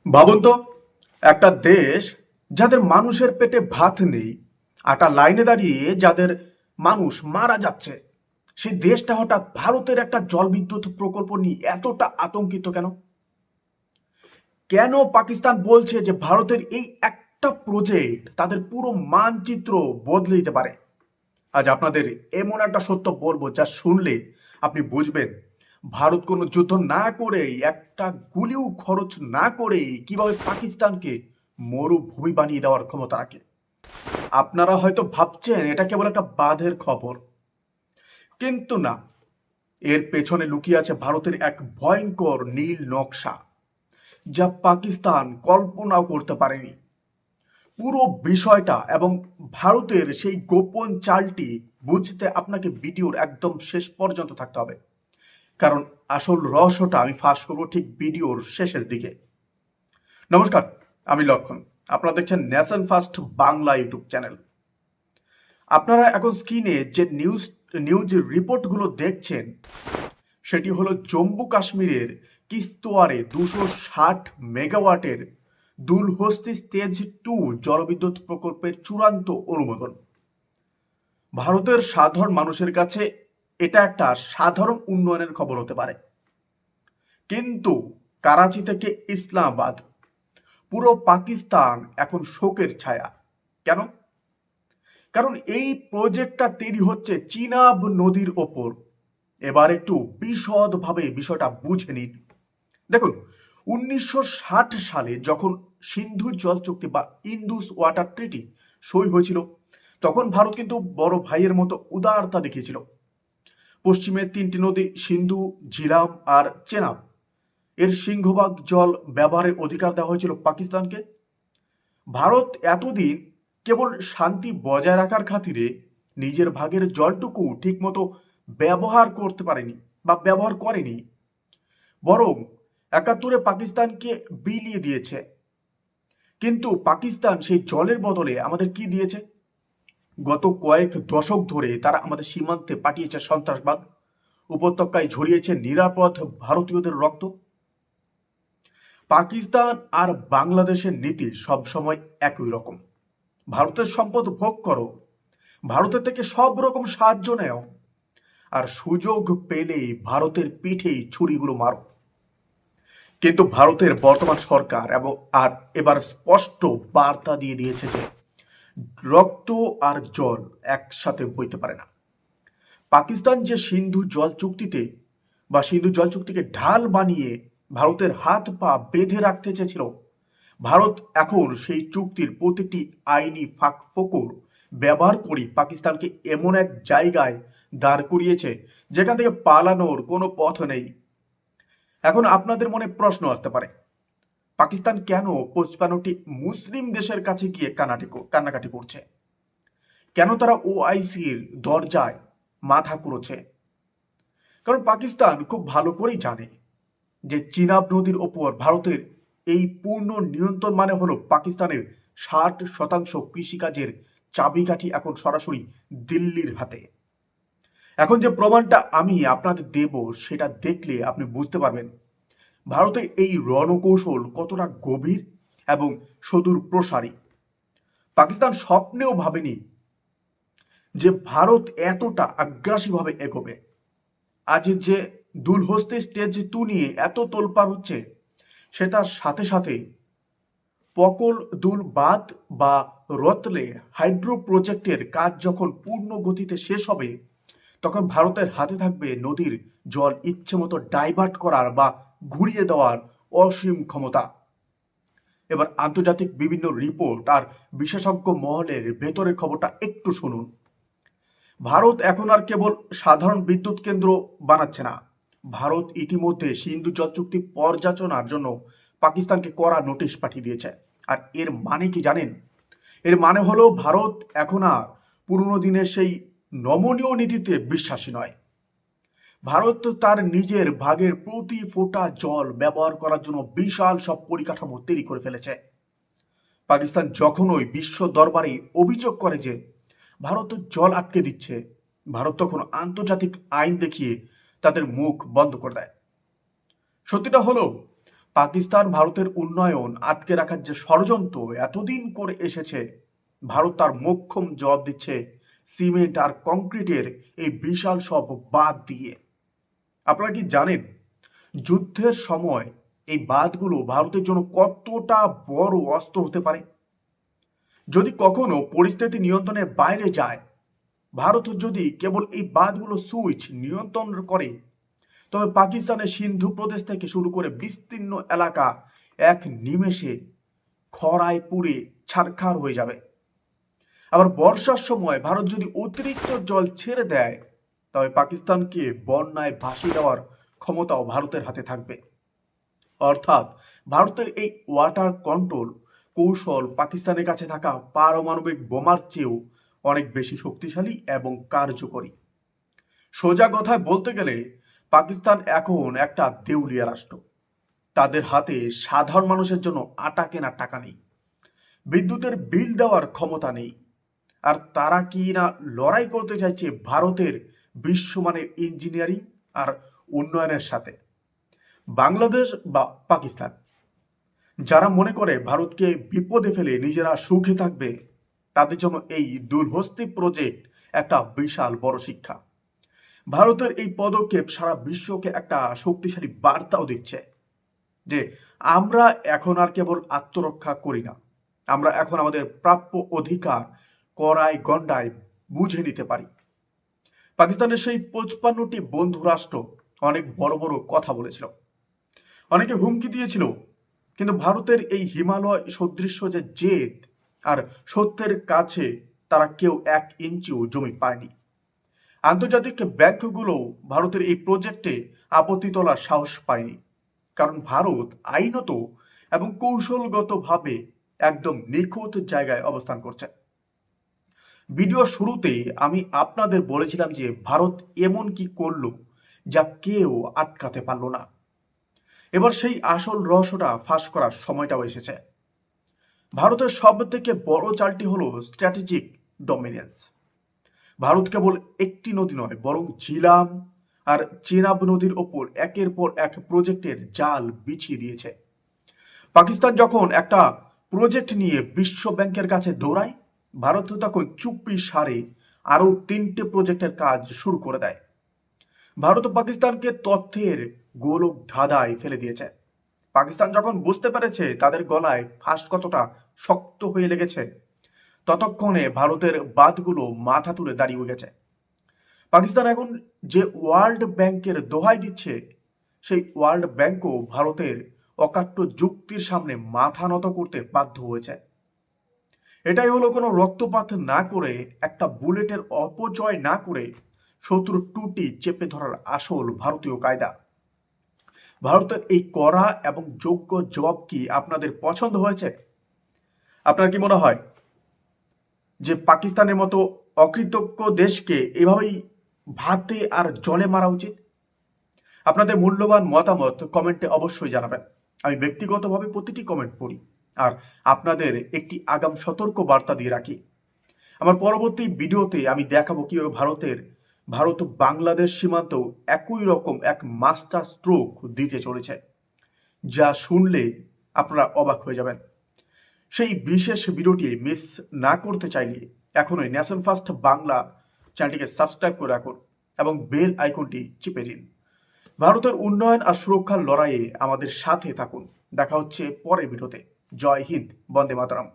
ভাবুন তো, একটা দেশ যাদের মানুষের পেটে ভাত নেই, একটা লাইনে দাঁড়িয়ে যাদের মানুষ মারা যাচ্ছে, সেই দেশটা হঠাৎ ভারতের একটা জলবিদ্যুৎ প্রকল্প নিয়ে এতটা আতঙ্কিত কেন? কেন পাকিস্তান বলছে যে ভারতের এই একটা প্রজেক্ট তাদের পুরো মানচিত্র বদলে দিতে পারে? আজ আপনাদের এমন একটা সত্য বলবো যা শুনলে আপনি বুঝবেন ভারত কোনো যুদ্ধ না করেই, একটা গুলিও খরচ না করেই কিভাবে পাকিস্তানকে মরুভূমি বানিয়ে দেওয়ার ক্ষমতা রাখে। আপনারা হয়তো ভাবছেন এটা কেবল একটা বাঁধের খবর, কিন্তু না, এর পেছনে লুকিয়ে আছে ভারতের এক ভয়ঙ্কর নীল নকশা যা পাকিস্তান কল্পনাও করতে পারেনি। পুরো বিষয়টা এবং ভারতের সেই গোপন চালটি বুঝতে আপনাকে ভিডিওর একদম শেষ পর্যন্ত থাকতে হবে, কারণ আসল রহস্যটা আমি ফাঁস করবো ঠিক ভিডিওর শেষের দিকে। নমস্কার, আমি লক্ষণ। আপনারা দেখছেন nation first Bangla YouTube channel. আপনারা এখন স্ক্রিনে যে নিউজ রিপোর্টগুলো দেখছেন সেটি হলো জম্মু কাশ্মীরের কিস্তোয়ারে 260 মেগাওয়াটের দুলহস্তি স্টেজ 2 জলবিদ্যুৎ প্রকল্পের চূড়ান্ত অনুমোদন। ভারতের সাধারণ মানুষের কাছে এটা একটা সাধারণ উন্নয়নের খবর হতে পারে, কিন্তু করাচি থেকে ইসলামাবাদ, পুরো পাকিস্তান এখন শোকের ছায়া। কেন? কারণ এই প্রজেক্টটা তৈরি হচ্ছে চিনাব নদীর ওপর। এবার একটু বিশদভাবে বিষয়টা বুঝে নিন। দেখুন, 1960 সালে যখন সিন্ধু জল চুক্তি বা ইন্দুস ওয়াটার ট্রিটি সই হয়েছিল, তখন ভারত কিন্তু বড় ভাইয়ের মতো উদারতা দেখিয়েছিল। পশ্চিমের 3টি নদী সিন্ধু, ঝিলাম আর চেনাব, এর সিংহভাগ জল ব্যবহারের অধিকার দেওয়া হয়েছিল পাকিস্তানকে। ভারত এতদিন কেবল শান্তি বজায় রাখার খাতিরে নিজের ভাগের জলটুকু ঠিকমতো ব্যবহার করতে পারেনি বা ব্যবহার করেনি, বরং 71-এ পাকিস্তানকে বিলিয়ে দিয়েছে। কিন্তু পাকিস্তান সেই জলের বদলে আমাদের কি দিয়েছে? গত কয়েক দশক ধরে তারা আমাদের সীমান্তে পাঠিয়েছে সন্ত্রাসবাদ, উপত্যকায় ঝরিয়েছে নিরাপদ ভারতীয়দের রক্ত। পাকিস্তান আর বাংলাদেশের নীতি সবসময় একই রকম: ভারতের সম্পদ ভোগ করো, ভারতের থেকে সব রকম সাহায্য নেও, আর সুযোগ পেলেই ভারতের পিঠেই ছুরিগুলো মারো। কিন্তু ভারতের বর্তমান সরকার এবার স্পষ্ট বার্তা দিয়ে দিয়েছে যে রক্ত আর জল একসাথে বইতে পারে না। পাকিস্তান যে সিন্ধু জল চুক্তিকে ঢাল বানিয়ে ভারতের হাত পা বেঁধে রাখতে চেয়েছিল, ভারত এখন সেই চুক্তির প্রতিটি আইনি ফাঁক ফোকর ব্যবহার করে পাকিস্তানকে এমন এক জায়গায় দাঁড় করিয়েছে যেখান থেকে পালানোর কোনো পথ নেই। এখন আপনাদের মনে প্রশ্ন আসতে পারে, পাকিস্তান কেন 55টি মুসলিম দেশের কাছে গিয়ে কান্নাকাটি করছে? কেন তারা ওআইসির দরজায় মাথা কুড়োচ্ছে? কারণ পাকিস্তান খুব ভালো করেই জানে যে চিনাব নদীর ওপর ভারতের এই পূর্ণ নিয়ন্ত্রণ মানে হলো পাকিস্তানের 60% কৃষিকাজের চাবিকাঠি এখন সরাসরি দিল্লির হাতে। এখন যে প্রমাণটা আমি আপনাদের দেব সেটা দেখলে আপনি বুঝতে পারবেন ভারতের এই রণকৌশল কতটা গভীর এবং সুদূর প্রসারী। পাকিস্তান স্বপ্নেও ভাবেনি যে ভারত এতটা আগ্রাসীভাবে এগোবে। আজ যে দুলহস্তি স্টেজ 2 নিয়ে এত তোলপাড় হচ্ছে, সেটার সাথে সাথে পকল দুল বাদ বা রতলে হাইড্রো প্রজেক্টের কাজ যখন পূর্ণ গতিতে শেষ হবে, তখন ভারতের হাতে থাকবে নদীর জল ইচ্ছে মতো ডাইভার্ট করার বা ঘুরিয়ে দেওয়ার অসীম ক্ষমতা। এবার আন্তর্জাতিক বিভিন্ন রিপোর্ট আর বিশেষজ্ঞ মহলের ভেতরের খবরটা একটু শুনুন। ভারত এখন আর কেবল সাধারণ বিদ্যুৎ কেন্দ্র বানাচ্ছে না, ভারত ইতিমধ্যে সিন্ধু জল চুক্তি পর্যালোচনার জন্য পাকিস্তানকে কড়া নোটিশ পাঠিয়ে দিয়েছে। আর এর মানে কি জানেন? এর মানে হলো ভারত এখন আর পুরনো দিনের সেই নমনীয় নীতিতে বিশ্বাসী নয়। ভারত তার নিজের ভাগের প্রতি ফোঁটা জল ব্যবহার করার জন্য বিশাল সব পরিকাঠামো তৈরি করে ফেলেছে। পাকিস্তান যখনই বিশ্ব দরবারে অভিযোগ করে যে ভারত জল আটকে দিচ্ছে, ভারত তখন আন্তর্জাতিক আইন দেখিয়ে তাদের মুখ বন্ধ করে দেয়। সত্যিটা হলো পাকিস্তান ভারতের উন্নয়ন আটকে রাখার যে ষড়যন্ত্র এতদিন করে এসেছে, ভারত তার মোক্ষম জবাব দিচ্ছে সিমেন্ট আর কংক্রিটের এই বিশাল সব বাঁধ দিয়ে। আপনারা কি জানেন যুদ্ধের সময় এই বাঁধগুলো ভারতের জন্য কতটা বড় অস্ত্র হতে পারে? যদি কখনো পরিস্থিতি নিয়ন্ত্রণের বাইরে যায়, ভারত যদি কেবল এই বাঁধগুলো সুইচ নিয়ন্ত্রণ করে, তবে পাকিস্তানের সিন্ধু প্রদেশ থেকে শুরু করে বিস্তীর্ণ এলাকা এক নিমেষে খরায় পুড়ে ছারখার হয়ে যাবে। আবার বর্ষার সময় ভারত যদি অতিরিক্ত জল ছেড়ে দেয়, তবে পাকিস্তানকে বন্যায় ভাসিয়ে দেওয়ার ক্ষমতাও ভারতের হাতে থাকবে। অর্থাৎ ভারতের এই ওয়াটার কন্ট্রোল কৌশল পাকিস্তানের কাছে থাকা পারমাণবিক বোমার চেয়েও অনেক বেশি শক্তিশালী এবং কার্যকরী। সোজা কথায় বলতে গেলে পাকিস্তান এখন একটা দেউলিয়া রাষ্ট্র। তাদের হাতে সাধারণ মানুষের জন্য আটা কেনার টাকা নেই, বিদ্যুতের বিল দেওয়ার ক্ষমতা নেই, আর তারা কি না লড়াই করতে চাইছে ভারতের বিশ্বমানের ইঞ্জিনিয়ারিং আর উন্নয়নের সাথে। বাংলাদেশ বা পাকিস্তান যারা মনে করে ভারতকে বিপদে ফেলে নিজেরা সুখে থাকবে, তাদের জন্য এই দুলহস্তি প্রজেক্ট একটা বিশাল বড় শিক্ষা। ভারতের এই পদক্ষেপ সারা বিশ্বকে একটা শক্তিশালী বার্তাও দিচ্ছে যে আমরা এখন আর কেবল আত্মরক্ষা করি না, আমরা এখন আমাদের প্রাপ্য অধিকার কড়াই গণ্ডায় বুঝে নিতে পারি। পাকিস্তানের সেই 55টি বন্ধু রাষ্ট্র অনেক বড় বড় কথা বলেছিল, অনেকে হুমকি দিয়েছিল, কিন্তু ভারতের এই হিমালয় সদৃশ্য যে জেদ আর সত্যের কাছে তারা কেউ 1 ইঞ্চিও জমি পায়নি। আন্তর্জাতিক ব্যাংকগুলো ভারতের এই প্রজেক্টে আপত্তি তোলার সাহস পায়নি, কারণ ভারত আইনত এবং কৌশলগতভাবে একদম নিখুঁত জায়গায় অবস্থান করছে। ভিডিও শুরুতে আমি আপনাদের বলেছিলাম যে ভারত এমন কি করলো যা কেউ আটকাতে পারলো না। এবার সেই আসল রহস্যটা ফাঁস করার সময়টাও এসেছে। ভারতের সব থেকে বড় চালটি হলো স্ট্র্যাটেজিক ডমিনেন্স। ভারত কেবল একটি নদী নয়, বরং ঝিলাম আর চেনাব নদীর ওপর একের পর এক প্রজেক্টের জাল বিছিয়ে দিয়েছে। পাকিস্তান যখন একটা প্রজেক্ট নিয়ে বিশ্ব ব্যাংকের কাছে দৌড়ায়, ভারত তখন চুপ্পি সারে আরো 3টে প্রজেক্টের কাজ শুরু করে দেয়। ভারত পাকিস্তানকে তথ্যের গোলক ধাঁধায় ফেলে দিয়েছে। পাকিস্তান যখন বুঝতে পেরেছে তাদের গলায় ফাঁস কতটা শক্ত হয়ে লেগেছে, ততক্ষণে ভারতের বাঁধগুলো মাথা তুলে দাঁড়িয়ে গেছে। পাকিস্তান এখন যে ওয়ার্ল্ড ব্যাংকের দোহাই দিচ্ছে, সেই ওয়ার্ল্ড ব্যাংকও ভারতের অকাট্য যুক্তির সামনে মাথা নত করতে বাধ্য হয়েছে। এটাই হলো কোনো রক্তপাত না করে, একটা বুলেটের অপচয় না করে শত্রুর টুটি চেপে ধরার আসল ভারতীয় কায়দা। ভারতের এই কড়া এবং যোগ্য জবাব কি আপনাদের পছন্দ হয়েছে? আপনার কি মনে হয় যে পাকিস্তানের মতো অকৃতজ্ঞ দেশকে এভাবেই ভাতে আর জলে মারা উচিত? আপনাদের মূল্যবান মতামত কমেন্টে অবশ্যই জানাবেন। আমি ব্যক্তিগতভাবে প্রতিটি কমেন্ট পড়ি আর আপনাদের একটি আগাম সতর্ক বার্তা দিয়ে রাখি। আমার পরবর্তী ভিডিওতে আমি দেখাবো কিভাবে ভারত বাংলাদেশ সীমান্ত একই রকম এক মাস্টার স্ট্রোক দিতে চলেছে, যা শুনলে আপনারা অবাক হয়ে যাবেন। সেই বিশেষ ভিডিওটি মিস না করতে চাইলে এখনই ন্যাশন ফার্স্ট বাংলা চ্যানেলটিকে সাবস্ক্রাইব করে রাখুন এবং বেল আইকনটি চিপে দিন। ভারতের উন্নয়ন আর সুরক্ষার লড়াইয়ে আমাদের সাথে থাকুন। দেখা হচ্ছে পরের ভিডিওতে। জয় হিন্দ, বন্দে মাতরম।